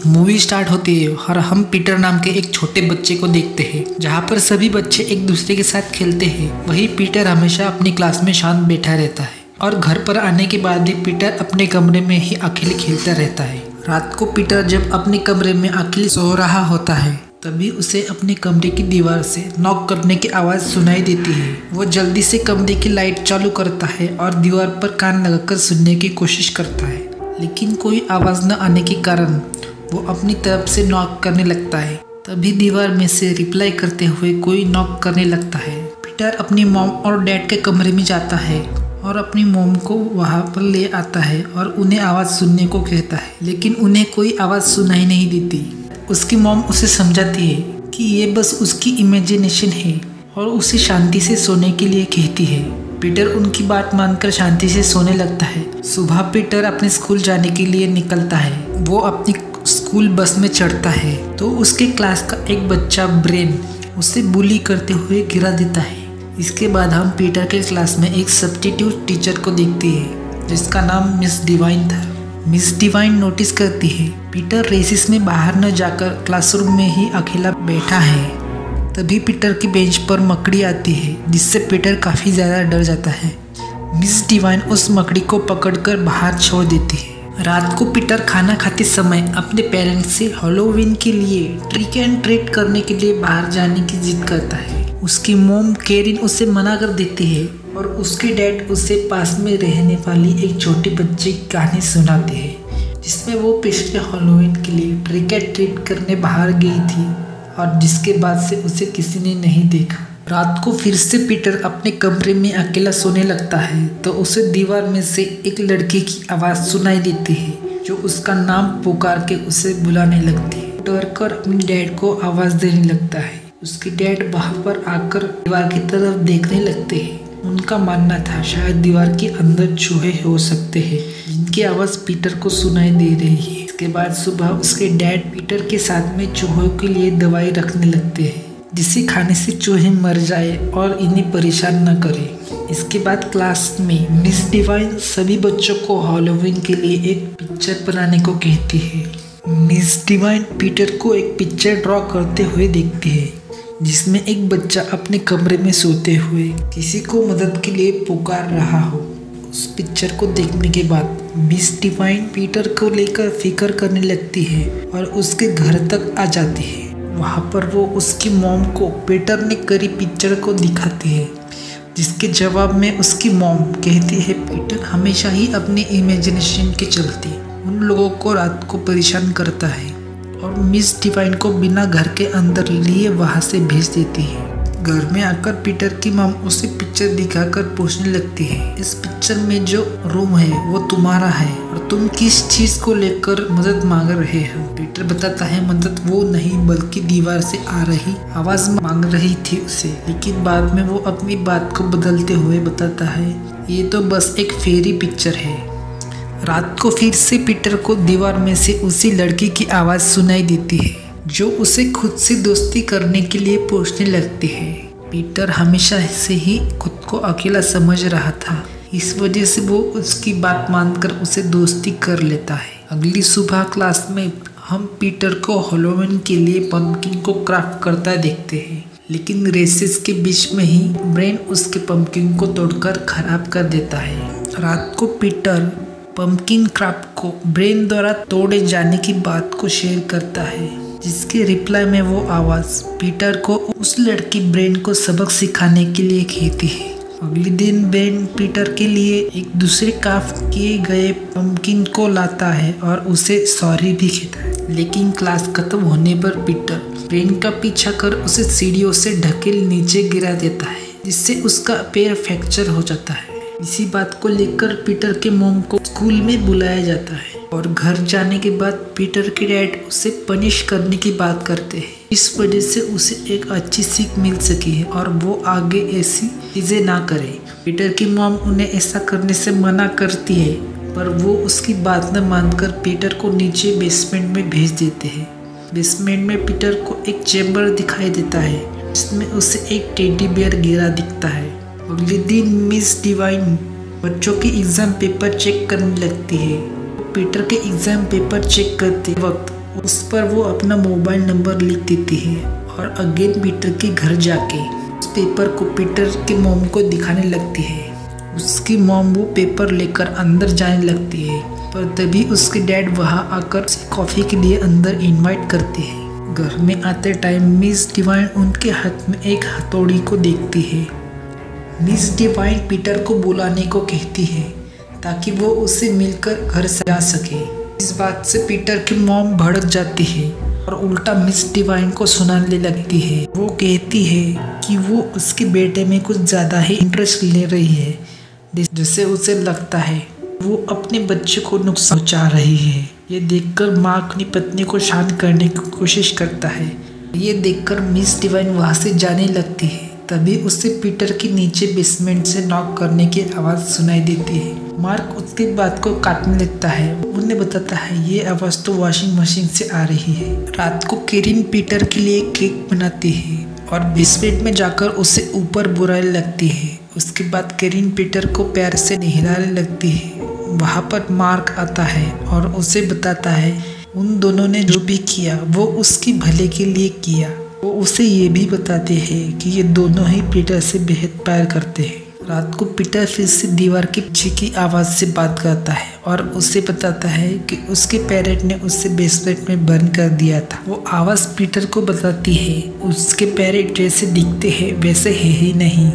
Movie start होती है और हम पीटर नाम के एक छोटे बच्चे को देखते हैं जहाँ पर सभी बच्चे एक दूसरे के साथ खेलते हैं। वही पीटर हमेशा अपनी क्लास में शांत बैठा रहता है और घर पर आने के बाद भी पीटर अपने कमरे में ही अकेले खेलता रहता है। रात को पीटर जब अपने कमरे में अकेले सो रहा होता है तभी उसे अपने कमरे की दीवार से नॉक करने की आवाज़ सुनाई देती है। वो जल्दी से कमरे की लाइट चालू करता है और दीवार पर कान लगाकर सुनने की कोशिश करता है, लेकिन कोई आवाज़ न आने के कारण वो अपनी तरफ से नॉक करने लगता है। तभी दीवार में से रिप्लाई करते हुए कोई नॉक करने लगता है। पीटर अपनी मॉम और डैड के कमरे में जाता है और अपनी मॉम को वहाँ पर ले आता है और उन्हें आवाज़ सुनने को कहता है, लेकिन उन्हें कोई आवाज़ सुनाई नहीं देती। उसकी मॉम उसे समझाती है कि ये बस उसकी इमेजिनेशन है और उसे शांति से सोने के लिए कहती है। पीटर उनकी बात मानकर शांति से सोने लगता है। सुबह पीटर अपने स्कूल जाने के लिए निकलता है। वो अपनी स्कूल बस में चढ़ता है तो उसके क्लास का एक बच्चा ब्रेन उसे बुली करते हुए गिरा देता है। इसके बाद हम पीटर के क्लास में एक सब्स्टिट्यूट टीचर को देखते हैं जिसका नाम मिस डिवाइन था। मिस डिवाइन नोटिस करती है पीटर रेसिस में बाहर न जाकर क्लासरूम में ही अकेला बैठा है। तभी पीटर की बेंच पर मकड़ी आती है जिससे पीटर काफ़ी ज़्यादा डर जाता है। मिस डिवाइन उस मकड़ी को पकड़कर बाहर छोड़ देती है। रात को पीटर खाना खाते समय अपने पेरेंट्स से हैलोवीन के लिए ट्रिक एंड ट्रीट करने के लिए बाहर जाने की जिद करता है। उसकी मोम कैरिन उसे मना कर देती है और उसके डैड उसे पास में रहने वाली एक छोटी बच्ची की कहानी सुनाते हैं जिसमें वो पिछले हैलोवीन के लिए ट्रिक एंड ट्रीट करने बाहर गई थी और जिसके बाद से उसे किसी ने नहीं देखा। रात को फिर से पीटर अपने कमरे में अकेला सोने लगता है तो उसे दीवार में से एक लड़के की आवाज़ सुनाई देती है जो उसका नाम पुकार के उसे बुलाने लगती है। डर कर अपने डैड को आवाज़ देने लगता है। उसके डैड वहाँ पर आकर दीवार की तरफ देखने लगते हैं। उनका मानना था शायद दीवार के अंदर चूहे हो सकते हैं जिनकी आवाज़ पीटर को सुनाई दे रही है। इसके बाद सुबह उसके डैड पीटर के साथ में चूहों के लिए दवाई रखने लगते हैं जिसे खाने से चूहे मर जाए और इन्हें परेशान न करे। इसके बाद क्लास में मिस डिवाइन सभी बच्चों को हैलोवीन के लिए एक पिक्चर बनाने को कहती है। मिस डिवाइन पीटर को एक पिक्चर ड्रॉ करते हुए देखती है जिसमें एक बच्चा अपने कमरे में सोते हुए किसी को मदद के लिए पुकार रहा हो। उस पिक्चर को देखने के बाद मिस डिवाइन पीटर को लेकर फिक्र करने लगती है और उसके घर तक आ जाती है। वहाँ पर वो उसकी मॉम को पीटर ने करी पिक्चर को दिखाती है जिसके जवाब में उसकी मॉम कहती है पीटर हमेशा ही अपने इमेजिनेशन के चलते उन लोगों को रात को परेशान करता है और मिस डिवाइन को बिना घर के अंदर लिए वहाँ से भेज देती है। घर में आकर पीटर की मॉम उसे पिक्चर दिखाकर पूछने लगती है इस पिक्चर में जो रूम है वो तुम्हारा है और तुम किस चीज़ को लेकर मदद मांग रहे हो। पीटर बताता है मदद वो नहीं बल्कि दीवार से आ रही आवाज़ मांग रही थी उसे, लेकिन बाद में वो अपनी बात को बदलते हुए बताता है ये तो बस एक फेरी पिक्चर है। रात को फिर से पीटर को दीवार में से उसी लड़की की आवाज़ सुनाई देती है जो उसे खुद से दोस्ती करने के लिए पूछने लगती है। पीटर हमेशा से ही खुद को अकेला समझ रहा था, इस वजह से वो उसकी बात मानकर उसे दोस्ती कर लेता है। अगली सुबह क्लास में हम पीटर को हैलोवीन के लिए पंपकिन को क्राफ्ट करता देखते हैं, लेकिन रेसेस के बीच में ही ब्रेन उसके पंपकिन को तोड़कर खराब कर देता है। रात को पीटर पंपकिन क्राफ्ट को ब्रेन द्वारा तोड़े जाने की बात को शेयर करता है जिसके रिप्लाई में वो आवाज़ पीटर को उस लड़की ब्रेन को सबक सिखाने के लिए कहती है। अगले दिन ब्रेन पीटर के लिए एक दूसरे क्राफ्ट किए गए पंपकिन को लाता है और उसे सॉरी भी कहता है, लेकिन क्लास खत्म होने पर पीटर ब्रेन का पीछा कर उसे सीढ़ियों से ढकेल नीचे गिरा देता है जिससे उसका पैर फ्रैक्चर हो जाता है। इसी बात को लेकर पीटर के मॉम को स्कूल में बुलाया जाता है और घर जाने के बाद पीटर के डैड उसे पनिश करने की बात करते हैं। इस वजह से उसे एक अच्छी सीख मिल सकी है और वो आगे ऐसी चीज़ें ना करे। पीटर की मॉम उन्हें ऐसा करने से मना करती है पर वो उसकी बात न मानकर पीटर को नीचे बेसमेंट में भेज देते हैं। बेसमेंट में पीटर को एक चैम्बर दिखाई देता है जिसमें उसे एक टेडी बेयर गिरा दिखता है। अगले दिन मिस डिवाइन बच्चों के एग्ज़ाम पेपर चेक करने लगती है। पीटर के एग्ज़ाम पेपर चेक करते वक्त उस पर वो अपना मोबाइल नंबर लिख देती है और अगेन पीटर के घर जाके उस पेपर को पीटर के मॉम को दिखाने लगती है। उसकी मॉम वो पेपर लेकर अंदर जाने लगती है, पर तभी उसके डैड वहाँ आकर कॉफ़ी के लिए अंदर इनवाइट करते हैं। घर में आते टाइम मिस डिवाइन उनके हाथ में एक हथौड़ी को देखती है। मिस डिवाइन पीटर को बुलाने को कहती है ताकि वो उससे मिलकर घर से जा सके। इस बात से पीटर की मॉम भड़क जाती है और उल्टा मिस डिवाइन को सुनाने लगती है। वो कहती है कि वो उसके बेटे में कुछ ज़्यादा ही इंटरेस्ट ले रही है, जिससे उसे लगता है वो अपने बच्चे को नुकसान पहुंचा रही है। ये देखकर मार्क अपनी पत्नी को शांत करने की कोशिश करता है। ये देखकर मिस डिवाइन वहाँ से जाने लगती है। तभी उससे पीटर के नीचे बेसमेंट से नॉक करने की आवाज़ सुनाई देती है। मार्क उसकी बात को काटने लगता है। उन्हें बताता है ये आवाज़ तो वॉशिंग मशीन से आ रही है। रात को केरिन पीटर के लिए केक बनाती है और बेसमेंट में जाकर उसे ऊपर बुलाने लगती है। उसके बाद केरिन पीटर को प्यार से नहलाने लगती है। वहाँ पर मार्क आता है और उसे बताता है उन दोनों ने जो भी किया वो उसके भले के लिए किया। वो उसे ये भी बताते हैं कि ये दोनों ही पीटर से बेहद प्यार करते हैं। रात को पीटर फिर से दीवार के पीछे की आवाज़ से बात करता है और उसे बताता है कि उसके पेरेंट ने उसे बेसमेंट में बंद कर दिया था। वो आवाज़ पीटर को बताती है उसके पेरेंट जैसे दिखते हैं वैसे है ही नहीं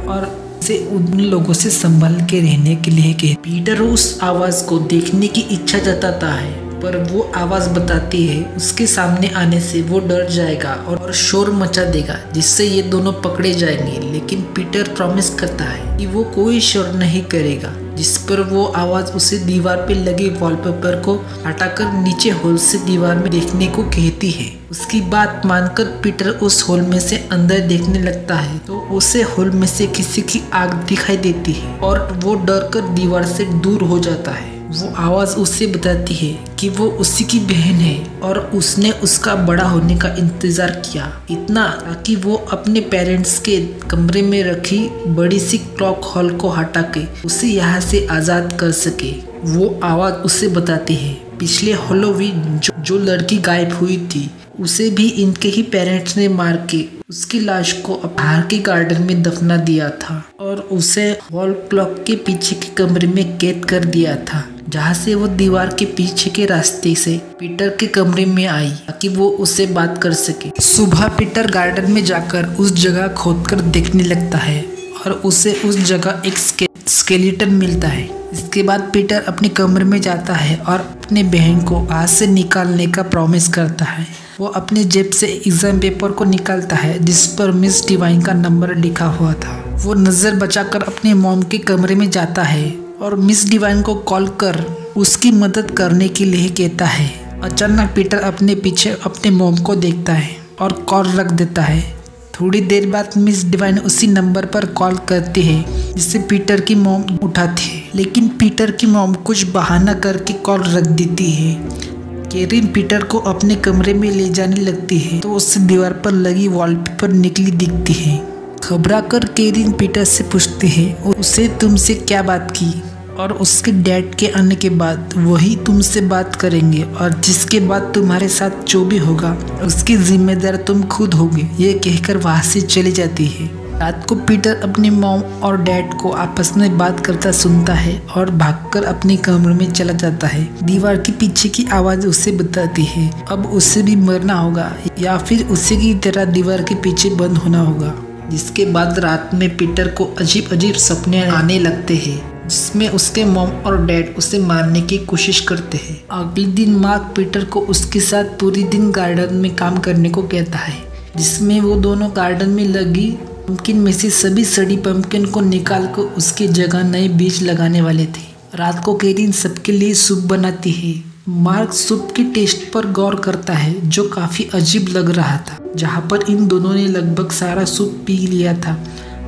और उसे उन लोगों से संभल के रहने के लिए कहे। पीटर उस आवाज़ को देखने की इच्छा जताता है, पर वो आवाज़ बताती है उसके सामने आने से वो डर जाएगा और शोर मचा देगा, जिससे ये दोनों पकड़े जाएंगे। लेकिन पीटर प्रॉमिस करता है कि वो कोई शोर नहीं करेगा, जिस पर वो आवाज़ उसे दीवार पे लगे वॉलपेपर को हटाकर नीचे होल से दीवार में देखने को कहती है। उसकी बात मानकर पीटर उस होल में से अंदर देखने लगता है तो उसे होल में से किसी की आग दिखाई देती है और वो डर कर दीवार से दूर हो जाता है। वो आवाज़ उससे बताती है कि वो उसी की बहन है और उसने उसका बड़ा होने का इंतज़ार किया, इतना ताकि वो अपने पेरेंट्स के कमरे में रखी बड़ी सी क्लॉक हॉल को हटा के उसे यहाँ से आज़ाद कर सके। वो आवाज़ उसे बताती है पिछले हैलोवीन जो लड़की गायब हुई थी उसे भी इनके ही पेरेंट्स ने मार के उसकी लाश को बाहर के गार्डन में दफना दिया था और उसे वॉल क्लॉक के पीछे के कमरे में कैद कर दिया था, जहाँ से वो दीवार के पीछे के रास्ते से पीटर के कमरे में आई ताकि वो उससे बात कर सके। सुबह पीटर गार्डन में जाकर उस जगह खोदकर देखने लगता है और उसे उस जगह एक स्केलेटन मिलता है। इसके बाद पीटर अपने कमरे में जाता है और अपने बहन को आज से निकालने का प्रॉमिस करता है। वो अपने जेब से एग्जाम पेपर को निकालता है जिस पर मिस डिवाइन का नंबर लिखा हुआ था। वो नज़र बचाकर अपने मॉम के कमरे में जाता है और मिस डिवाइन को कॉल कर उसकी मदद करने के लिए कहता है। अचानक पीटर अपने पीछे अपने मॉम को देखता है और कॉल रख देता है। थोड़ी देर बाद मिस डिवाइन उसी नंबर पर कॉल करती है जिससे पीटर की मॉम उठाती है, लेकिन पीटर की मॉम कुछ बहाना करके कॉल रख देती है। केरिन पीटर को अपने कमरे में ले जाने लगती है तो उससे दीवार पर लगी वॉलपेपर निकली दिखती है। घबरा कर केरिन पीटर से पूछती है उसे तुमसे क्या बात की और उसके डैड के आने के बाद वही तुमसे बात करेंगे और जिसके बाद तुम्हारे साथ जो भी होगा उसकी जिम्मेदार तुम खुद होगे। ये कहकर वहाँ से चली जाती है। रात को पीटर अपने मॉम और डैड को आपस में बात करता सुनता है और भागकर अपने कमरे में चला जाता है। दीवार के पीछे की आवाज़ उसे बताती है अब उसे भी मरना होगा या फिर उसी की तरह दीवार के पीछे बंद होना होगा। जिसके बाद रात में पीटर को अजीब अजीब सपने आने लगते हैं जिसमें उसके मॉम और डैड उसे मारने की कोशिश करते हैं। अगले दिन मार्क पीटर को उसके साथ पूरी दिन गार्डन में काम करने को कहता है, जिसमें वो दोनों गार्डन में लगी पम्पकिन में से सभी सड़ी पम्पकिन को निकाल कर उसकी जगह नए बीज लगाने वाले थे। रात को केरिन सबके लिए सूप बनाती है। मार्क सूप के टेस्ट पर गौर करता है जो काफ़ी अजीब लग रहा था। जहाँ पर इन दोनों ने लगभग सारा सूप पी लिया था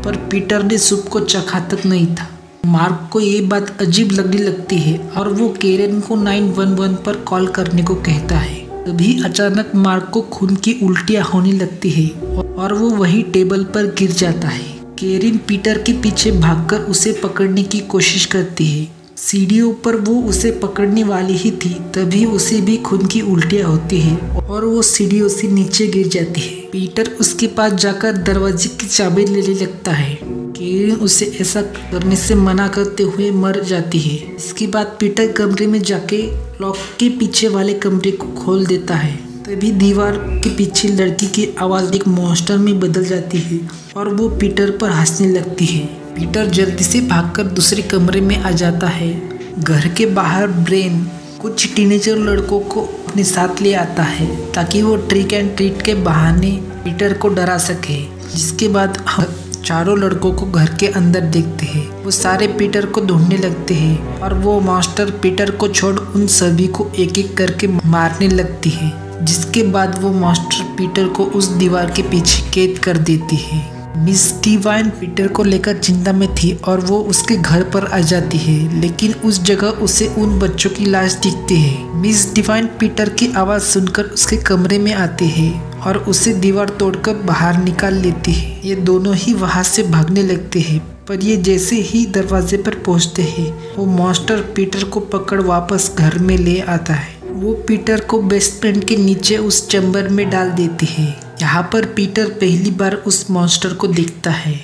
पर पीटर ने सूप को चखा तक नहीं था। मार्क को ये बात अजीब लगने लगती है और वो केरिन को 911 पर कॉल करने को कहता है। तभी अचानक मार्क को खून की उल्टियाँ होने लगती है और वो वही टेबल पर गिर जाता है। केरिन पीटर के पीछे भागकर उसे पकड़ने की कोशिश करती है सीढ़ियों पर वो उसे पकड़ने वाली ही थी, तभी उसे भी खून की उल्टियाँ होती है और वो सीढ़ियों से नीचे गिर जाती है। पीटर उसके पास जाकर दरवाजे की चाबी लेने लगता है। केरिन उसे ऐसा करने से मना करते हुए मर जाती है। इसके बाद पीटर कमरे में जाके लॉक के पीछे वाले कमरे को खोल देता है। तभी दीवार के पीछे लड़की की आवाज़ एक मॉन्स्टर में बदल जाती है और वो पीटर पर हंसने लगती है। पीटर जल्दी से भागकर दूसरे कमरे में आ जाता है। घर के बाहर ब्रेन कुछ टीनेजर लड़कों को अपने साथ ले आता है ताकि वो ट्रिक एंड ट्रीट के बहाने पीटर को डरा सके। जिसके बाद हम चारों लड़कों को घर के अंदर देखते हैं। वो सारे पीटर को ढूंढने लगते हैं और वो मास्टर पीटर को छोड़ उन सभी को एक एक करके मारने लगती है। जिसके बाद वो मास्टर पीटर को उस दीवार के पीछे कैद कर देती है। मिस डिवाइन पीटर को लेकर चिंता में थी और वो उसके घर पर आ जाती है, लेकिन उस जगह उसे उन बच्चों की लाश दिखती है। मिस डिवाइन पीटर की आवाज़ सुनकर उसके कमरे में आती है और उसे दीवार तोड़कर बाहर निकाल लेती है। ये दोनों ही वहाँ से भागने लगते हैं, पर ये जैसे ही दरवाजे पर पहुँचते हैं वो मॉन्स्टर पीटर को पकड़ वापस घर में ले आता है। वो पीटर को बेसमेंट के नीचे उस चैम्बर में डाल देती है। यहाँ पर पीटर पहली बार उस मॉन्स्टर को देखता है,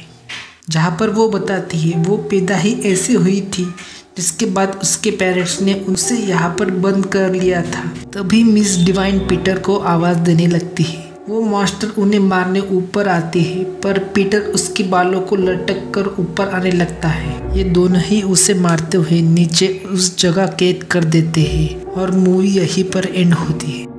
जहाँ पर वो बताती है वो पैदा ही ऐसे हुई थी, जिसके बाद उसके पेरेंट्स ने उसे यहाँ पर बंद कर लिया था। तभी मिस डिवाइन पीटर को आवाज़ देने लगती है। वो मॉन्स्टर उन्हें मारने ऊपर आते हैं, पर पीटर उसके बालों को लटक कर ऊपर आने लगता है। ये दोनों ही उसे मारते हुए नीचे उस जगह कैद कर देते हैं और मूवी यहीं पर एंड होती है।